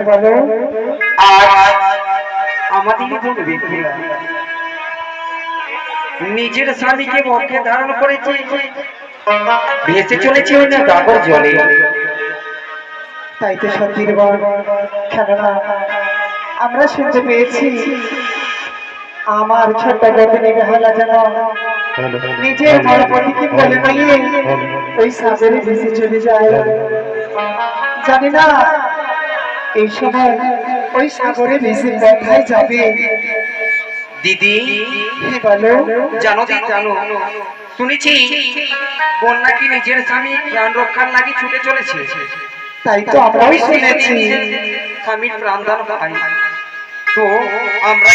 বলো। আর আমাদের ব্যক্তিরা নিজের স্বামীকে বক্ষে ধারণ করেছে, ভেসে চলেছে ওই না গাগর জলে। তাই তো সত্যির বল, কেননা আমরা শুনতে পেয়েছি আমার ছোট্ট গর্ভিণী বেহালা যেন নিজের গর্ভবতীকে বলে নিয়ে ওই সাগরে ভেসে চলে যায়। জানি না এই সময় ওই সাগরে ভেসে কোথায় যাবে। দিদি বলো। জানো দিদি, জানো শুনেছি বন্যা কি নিজের স্বামী প্রাণ রক্ষার লাগি ছুটে চলেছে। তাই তো আমরাও শুনেছি। স্বামীর প্রাণদান পাই, তো আমরা